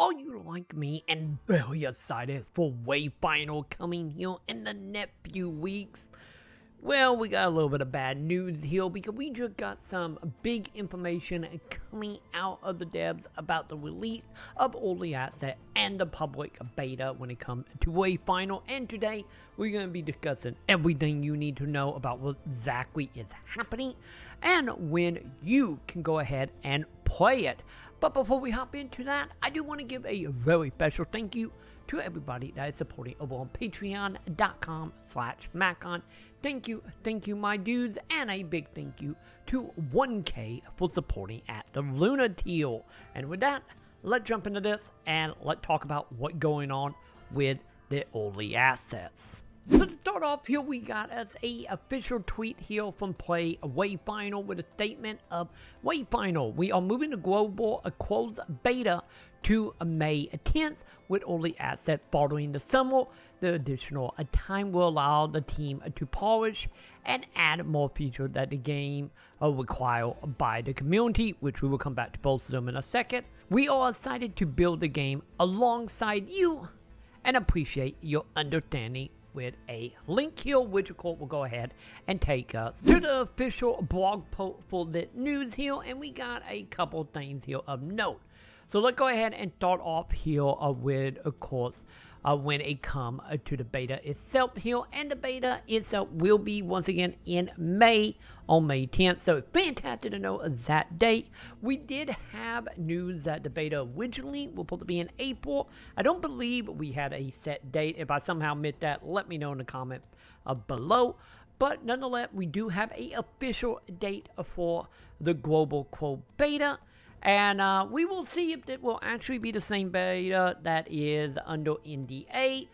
Are you like me and very excited for Wayfinder coming here in the next few weeks? Well, we got a little bit of bad news here because we just got some big information coming out of the devs about the release of early access and the public beta when it comes to Wayfinder. And today we're going to be discussing everything you need to know about what exactly is happening and when you can go ahead and play it. But before we hop into that, I do want to give a very special thank you to everybody that is supporting over on patreon.com/Maconn. Thank you, my dudes, and a big thank you to 1K for supporting at the Lunar Teal. And with that, let's jump into this and let's talk about what's going on with the early assets. So to start off here, we got us a official tweet here from Play Wayfinder with a statement of Wayfinder. We are moving the global closed beta to May 10th with early asset following the summer. The additional time will allow the team to polish and add more features that the game require by the community, which we will come back to both of them in a second. We are excited to build the game alongside you and appreciate your understanding with a link here, which of course will go ahead and take us to the official blog post for the news here, and we got a couple things here of note. So let's go ahead and start off here with, of course, when it comes to the beta itself here, and the beta itself will be once again in May, on May 10th, so fantastic to know that date. We did have news that the beta originally was supposed to be in April. I don't believe we had a set date. If I somehow missed that, let me know in the comment below. But nonetheless, we do have a official date for the global quote beta. And we will see if it will actually be the same beta that is under NDA,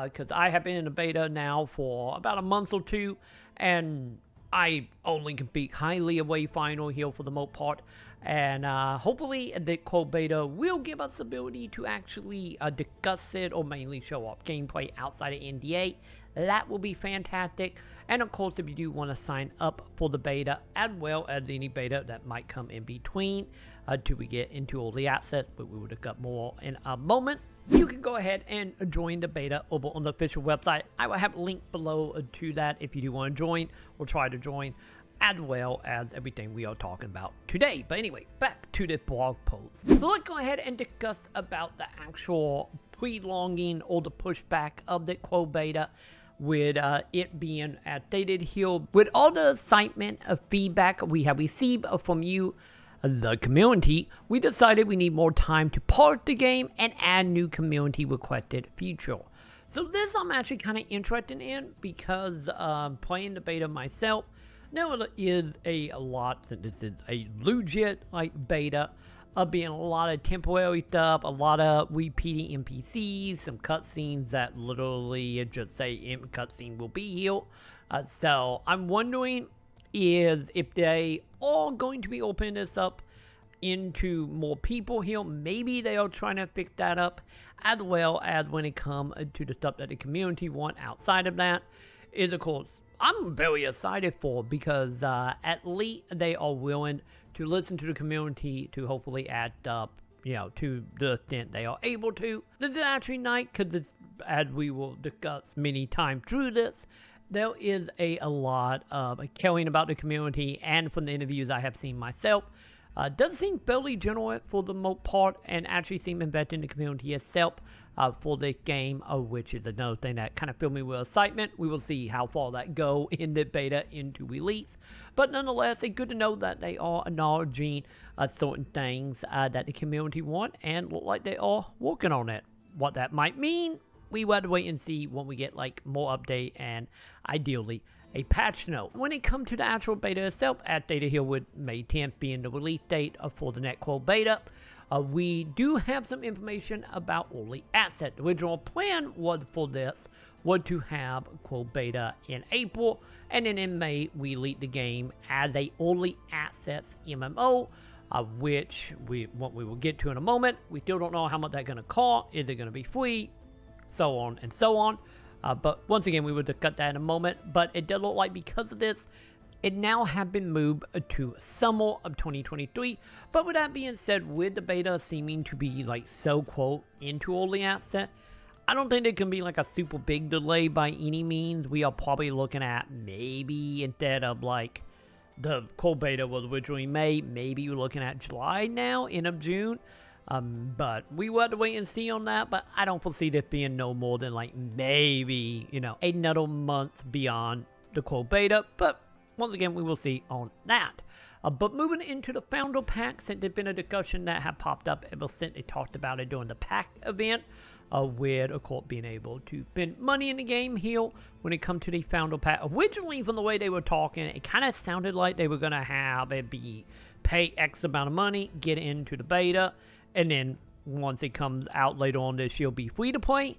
because I have been in the beta now for about a month or two, and I only can speak highly of Wayfinder here for the most part, and hopefully the quote beta will give us the ability to actually discuss it or mainly show off gameplay outside of NDA. That will be fantastic. And of course, if you do want to sign up for the beta as well as any beta that might come in between till we get into all the assets, but we will discuss more in a moment, you can go ahead and join the beta over on the official website. I will have a link below to that if you do want to join or try to join, as well as everything we are talking about today. But anyway, back to the blog post. So let's go ahead and discuss about the actual prolonging or the pushback of the quote beta, with it being updated here. With all the excitement of feedback we have received from you, the community, we decided we need more time to polish the game and add new community requested feature. So this I'm actually kind of interested in, because playing the beta myself, now it is a lot, since this is a legit like beta, being a lot of temporary stuff, a lot of repeating NPCs, some cutscenes that literally just say cutscene will be here. So I'm wondering if they are going to be opening this up into more people here. Maybe they are trying to fix that up, as well as when it comes to the stuff that the community want outside of that, is of course I'm very excited for, because at least they are willing to listen to the community to hopefully add up, to the extent they are able to. This is actually nice, because as we will discuss many times through this, there is a lot of caring about the community, and from the interviews I have seen myself, does seem fairly generous for the most part, and actually seem invested in the community itself for this game, which is another thing that kind of filled me with excitement. We will see how far that go in the beta into release, but nonetheless, it's good to know that they are acknowledging certain things that the community want, and look like they are working on it. What that might mean, we will have to wait and see when we get like more update and ideally a patch note. When it comes to the actual beta itself, as stated here with May 10th being the release date for the next quote beta, we do have some information about early asset. The original plan was for this was to have quote beta in April, and then in May we release the game as a early access MMO, which we will get to in a moment. We still don't know how much that's going to cost. Is it going to be free? So on and so on. But once again, we will discuss that in a moment. But it does look like because of this, it now have been moved to summer of 2023. But with that being said, with the beta seeming to be like so quote into early access, I don't think it can be like a super big delay by any means. We are probably looking at maybe instead of like the cold beta was originally May, maybe you're looking at July now, end of June. But we will have to wait and see on that, but I don't foresee this being no more than like maybe, another month beyond the cold beta, but once again, we will see on that. But moving into the Founder Pack, since there's been a discussion that had popped up ever since they talked about it during the pack event, with, of course, being able to spend money in the game here when it comes to the Founder Pack. Originally, from the way they were talking, it kind of sounded like they were going to have it be pay X amount of money, get into the beta, and then once it comes out later on this year, be free to play.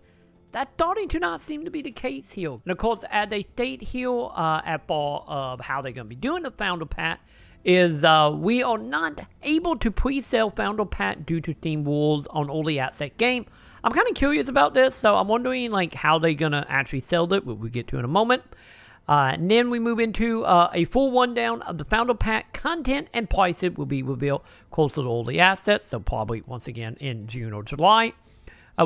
That starting to not seem to be the case here. And of course, as they state here at part of how they're going to be doing the Founder Pack, is we are not able to pre-sale Founder Pack due to Steam rules on early access game. I'm kind of curious about this, so I'm wondering like how they're going to actually sell it, which we'll get to in a moment. And then we move into a full rundown of the Founder Pack content and prices will be revealed closer to early access, so probably once again in June or July.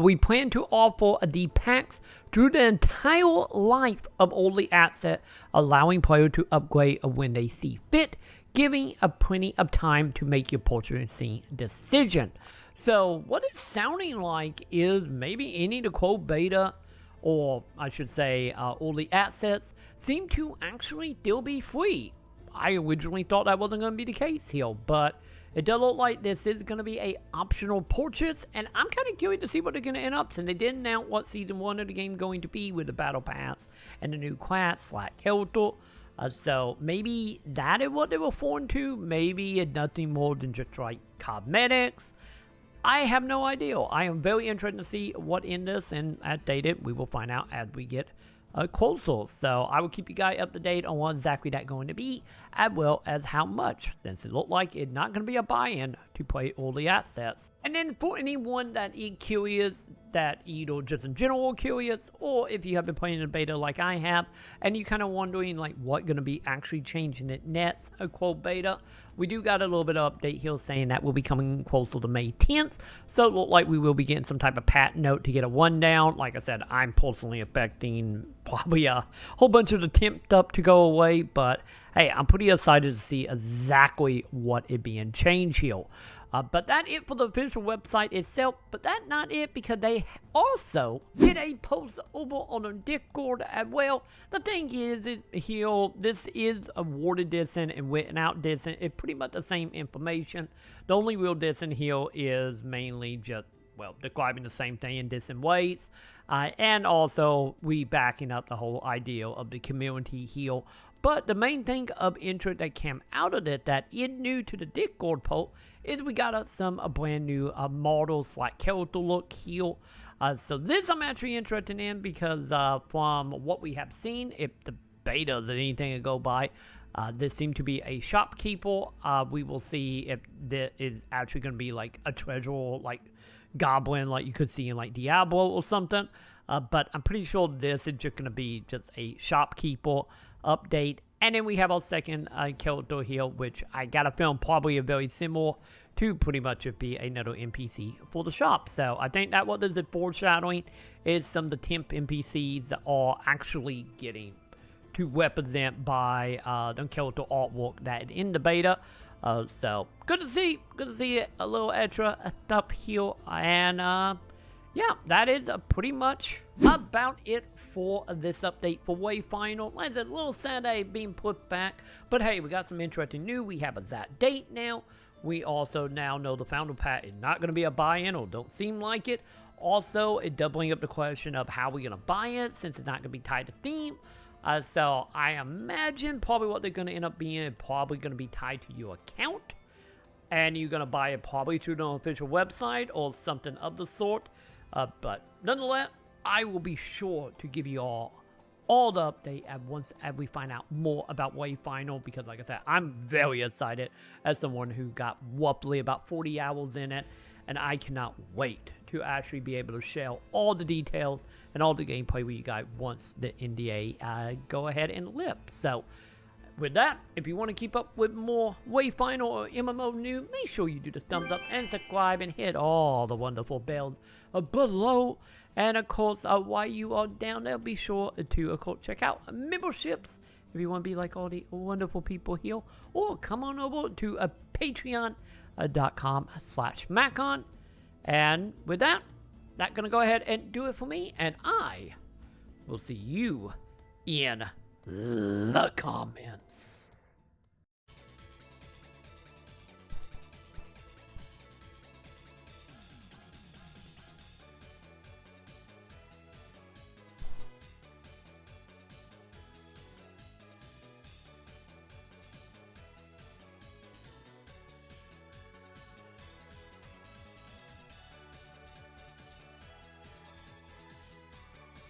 We plan to offer the packs through the entire life of early access, allowing players to upgrade when they see fit, giving plenty of time to make your purchasing decision. So what it's sounding like is maybe any of the quote beta, or I should say early access, seem to actually still be free. I originally thought that wasn't going to be the case here, but it does look like this is going to be a optional purchase, and I'm kind of curious to see what they're going to end up, since they didn't announce what Season 1 of the game going to be with the Battle Pass and the new class / character. So maybe that is what they were referring to. Maybe it's nothing more than just like cosmetics. I have no idea. I am very interested to see what in this, and as stated, we will find out as we get closer. So I will keep you guys up to date on what exactly that's going to be, as well as how much, since it looked like it's not going to be a buy-in to play early access. And then for anyone that is curious, that either just in general curious, or if you have been playing the beta like I have, and you kind of wondering like what going to be actually changing it next, a quote beta, we do got a little bit of update here saying that will be coming closer to May 10th, so it looks like we will be getting some type of pat note to get a rundown. Like I said, I'm personally expecting probably a whole bunch of the temp up to go away, but hey, I'm pretty excited to see exactly what is being changed here. But that it for the official website itself, but that's not it, because they also did a post over on the Discord as well. The thing is, here, this is awarded distance and written out distance. It's pretty much the same information. The only real distance here is mainly just, well, describing the same thing in different ways. And also, we backing up the whole idea of the community here. But the main thing of interest that came out of it that is new to the Discord poll is we got some brand new models like character look here. So this I'm actually interested in, because from what we have seen, if the beta is anything to go by, this seemed to be a shopkeeper. We will see if there is actually going to be like a treasure like goblin like you could see in like Diablo or something. But I'm pretty sure this is just going to be just a shopkeeper update. And then we have our second character here, which I got a feeling probably a very similar to pretty much be another NPC for the shop. So I think that what this is foreshadowing is some of the temp NPCs that are actually getting to represent by the character artwork that is in the beta. So good to see it a little extra stuff here. And yeah, that is pretty much about it for this update for Wayfinder. Like I said, a little sad that being put back, but hey, we got some interesting news. We have a that date now. We also now know the Founder Pack is not going to be a buy-in, or don't seem like it. Also, it doubling up the question of how we're going to buy it, since it's not going to be tied to theme. So I imagine probably what they're going to end up being is probably going to be tied to your account, and you're going to buy it probably through the official website or something of the sort. But nonetheless, I will be sure to give you all the update at once as we find out more about Wayfinder, because like I said, I'm very excited as someone who got roughly about 40 hours in it, and I cannot wait to actually be able to share all the details and all the gameplay with you guys once the NDA go ahead and lift. So with that, if you want to keep up with more Wayfinder or MMO news, make sure you do the thumbs up and subscribe and hit all the wonderful bells below. And of course, while you are down there, be sure to check out memberships if you want to be like all the wonderful people here, or come on over to patreon.com/Maconn. And with that, that's gonna go ahead and do it for me, and I will see you in the comments.